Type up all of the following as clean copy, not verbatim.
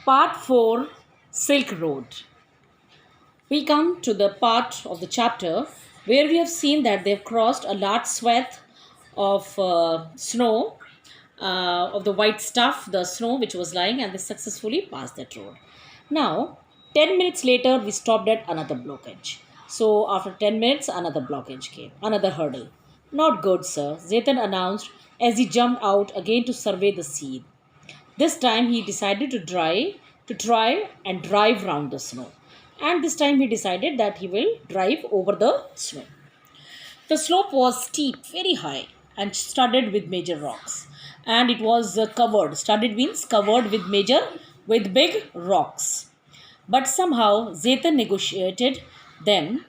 Part 4, Silk Road. We come to the part of the chapter where we have seen that they've crossed a large swath of snow, of the white stuff, the snow which was lying, and they successfully passed that road. Now, 10 minutes later, we stopped at another blockage. So, after 10 minutes, another blockage came, another hurdle. Not good, sir, Zaitan announced as he jumped out again to survey the scene. This time he decided to try and drive round the snow. And this time he decided that he will drive over the snow. The slope was steep, very high, and studded with major rocks. And it was covered. Studded means covered with big rocks. But somehow Zaitan negotiated them,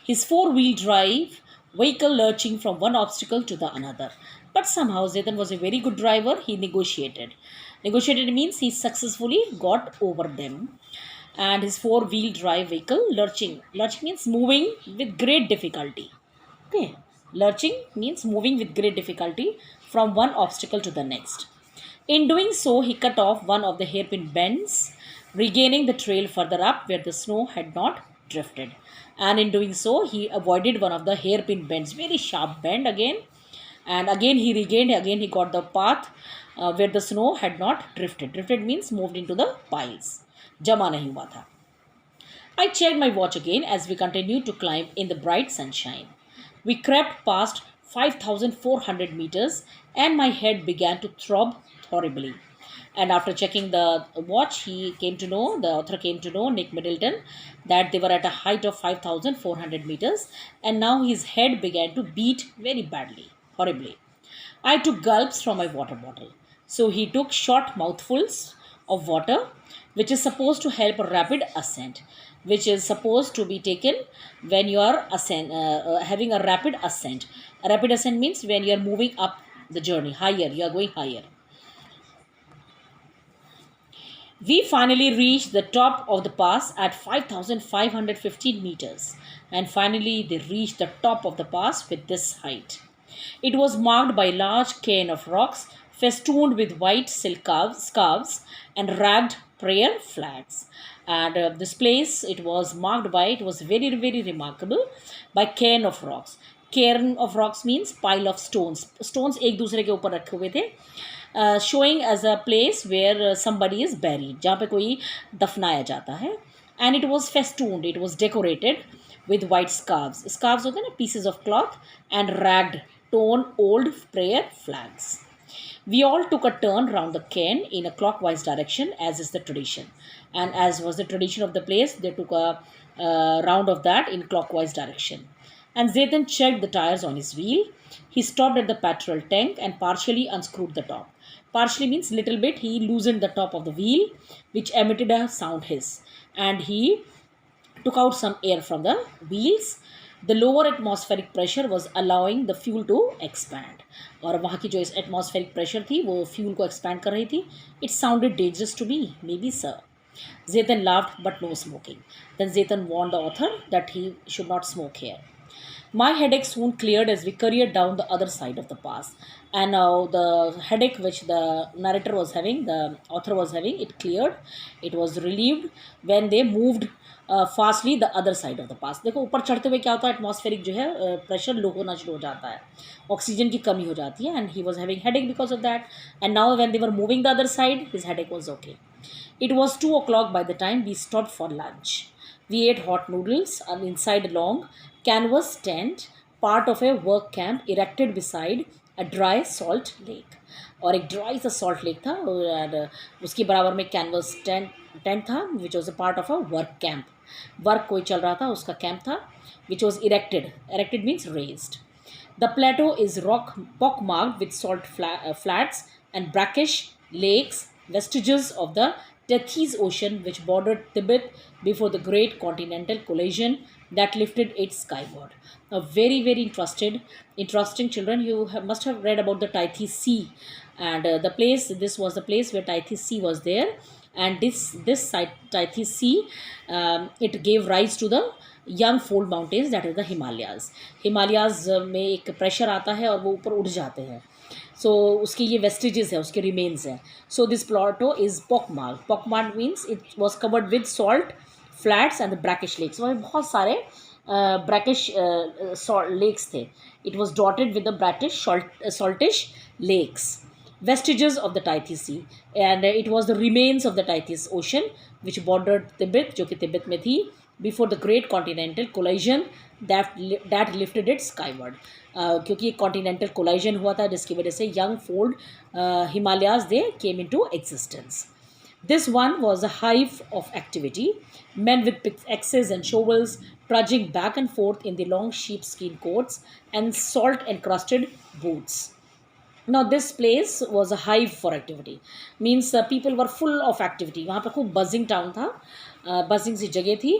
his four-wheel drive vehicle lurching from one obstacle to the another. But somehow Zaitan was a very good driver. He negotiated. Negotiated means he successfully got over them. And his four-wheel drive vehicle lurching. Lurching means moving with great difficulty. Okay. Lurching means moving with great difficulty from one obstacle to the next. In doing so, he cut off one of the hairpin bends, regaining the trail further up where the snow had not drifted. And in doing so, he avoided one of the hairpin bends, very sharp bend again. And again he regained, again he got the path where the snow had not drifted. Drifted means moved into the piles. Jama nahi hua tha. I checked my watch again as we continued to climb in the bright sunshine. We crept past 5,400 meters and my head began to throb horribly. And after checking the watch, the author came to know, Nick Middleton, that they were at a height of 5,400 meters and now his head began to beat very badly, horribly. I took gulps from my water bottle. So he took short mouthfuls of water, which is supposed to help a rapid ascent, which is supposed to be taken when you are having a rapid ascent. A rapid ascent means when you are moving up the journey, higher, you are going higher. We finally reached the top of the pass at 5,515 meters. And finally, they reached the top of the pass with this height. It was marked by a large cairn of rocks festooned with white silk scarves and ragged prayer flags. And this place, it was very, very remarkable by cairn of rocks. Cairn of rocks means pile of stones. Stones एक दूसरे के ऊपर रखे हुए थे, showing as a place where somebody is buried, जहाँ पे कोई दफनाया जाता है. And it was festooned, it was decorated with white scarves. Scarves होते हैं ना, pieces of cloth, and ragged, torn old prayer flags. We all took a turn round the cairn in a clockwise direction, as is the tradition. And as was the tradition of the place, they took a round of that in clockwise direction. And Zaitan checked the tires on his wheel. He stopped at the petrol tank and partially unscrewed the top. Partially means little bit. He loosened the top of the wheel, which emitted a sound hiss. And he took out some air from the wheels. The lower atmospheric pressure was allowing the fuel to expand. और वहाँ की जो atmospheric pressure थी वो fuel को expand कर रही थी. It sounded dangerous to me, maybe sir. Zaitan laughed, but no smoking. Then Zaitan warned the author that he should not smoke here. My headache soon cleared as we careered down the other side of the pass. And now the headache which the narrator was having, the author was having, it cleared. It was relieved when they moved fastly the other side of the pass. देखो ऊपर चढ़ते हुए क्या होता है, atmospheric जो है pressure low होना शुरू हो जाता है, ऑक्सीजन की कमी हो जाती है. And he was having headache because of that. And now when they were moving the other side, his headache was okay. It was 2 o'clock by the time we stopped for lunch. We ate hot noodles inside a long canvas tent, part of a work camp erected beside a dry salt lake. और एक dry सा salt lake था और उसके बराबर में canvas tent था, which was a part of a work camp. Work कोई चल रहा था, उसका कैंप था, which was erected means raised. The plateau is pock marked with salt flats and brackish lakes, vestiges of the Tethys Ocean which bordered Tibet before the great continental collision that lifted it skyward. Now, very, very interesting children. You must have read about the Tethys Sea, and this was the place where Tethys Sea was there, and this site, Tethys Sea, it gave rise to the young fold mountains, that is the Himalayas. Himalayas में एक pressure आता है और वो ऊपर उठ जाते हैं. सो उसकी ये वेस्टिजेस है, उसके रिमेन्स हैं. So this plateau is pockmark. Pockmark means it was covered with salt flats and the brackish lakes. वहाँ बहुत सारे ब्रैकिश लेक्स थे. It was dotted with the brackish saltish lakes, vestiges of the Tethys Sea, and it was the remains of the Tethys Ocean which bordered Tibet, जो कि तिब्बत में थी, before the great continental collision that lifted it skyward. क्योंकि एक continental collision हुआ था जिसकी वजह से young fold Himalayas they came into existence. This one was a hive of activity, men with pickaxes and shovels trudging back and forth in the long sheepskin coats and salt encrusted boots. Now this place was a hive for activity, means people were full of activity. वहाँ पर खूब buzzing town था, buzzing सी जगह थी.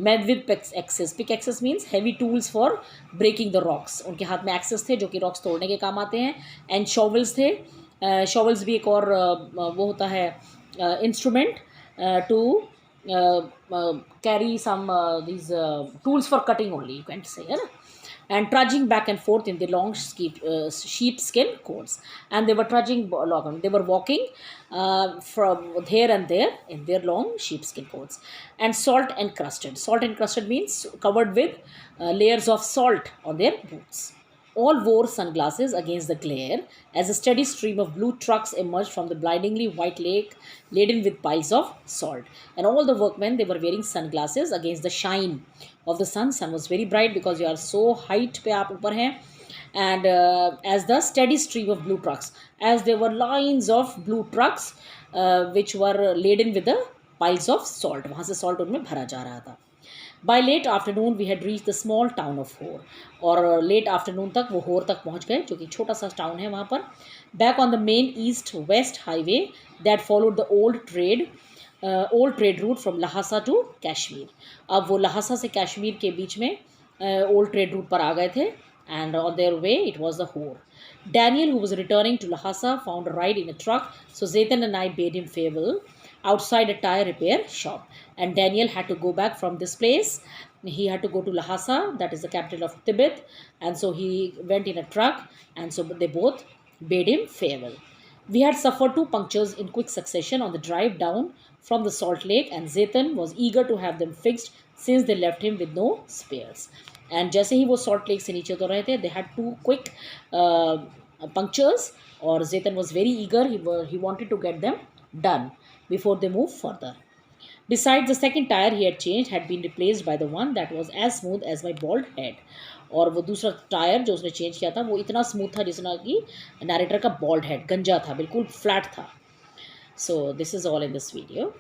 men with pickaxes means heavy tools for breaking the rocks. उनके हाथ में axes थे जो कि rocks तोड़ने के काम आते हैं. and shovels थे. shovels भी एक और वो होता है instrument to carry some these tools for cutting only, you can say, है ना. And trudging back and forth in the long sheepskin coats, and they were trudging along. They were walking from here and there in their long sheepskin coats. And salt encrusted. Salt encrusted means covered with layers of salt on their boots. All wore sunglasses against the glare as a steady stream of blue trucks emerged from the blindingly white lake laden with piles of salt. And all the workmen, they were wearing sunglasses against the shine of the sun. Sun was very bright because you are so height पे आप ऊपर हैं. And as the steady stream of blue trucks, as there were lines of blue trucks which were laden with the piles of salt. वहाँ से salt उनमें भरा जा रहा था. By late afternoon we had reached the small town of Hor. और late afternoon तक वो होर तक पहुँच गए जो कि छोटा सा टाउन है वहाँ पर. Back on the main east-west highway that followed the old trade route from Lhasa to Kashmir. अब वो लहासा से कश्मीर के बीच में old trade route पर आ गए थे. And on their way it was the Hor. Daniel, who was returning to Lhasa, found a ride in a truck, so Zaitan and I bade him farewell outside a tire repair shop. And Daniel had to go back from this place. He had to go to Lhasa, that is the capital of Tibet, and so he went in a truck, and so they both bade him farewell. We had suffered 2 punctures in quick succession on the drive down from the salt lake, and Zaitan was eager to have them fixed since they left him with no spares. And जैसे ही वो salt lake से नीचे उतर रहे थे, they had 2 quick punctures, और Zaitan was very eager. He wanted to get them done before they move further. Besides, the second tire he had changed had been replaced by the one that was as smooth as my bald head. और वो दूसरा tyre जो उसने change किया था वो इतना smooth था जितना कि नरेटर का बॉल्ड हेड, गंजा था, बिल्कुल फ्लैट था. So this is all in this video.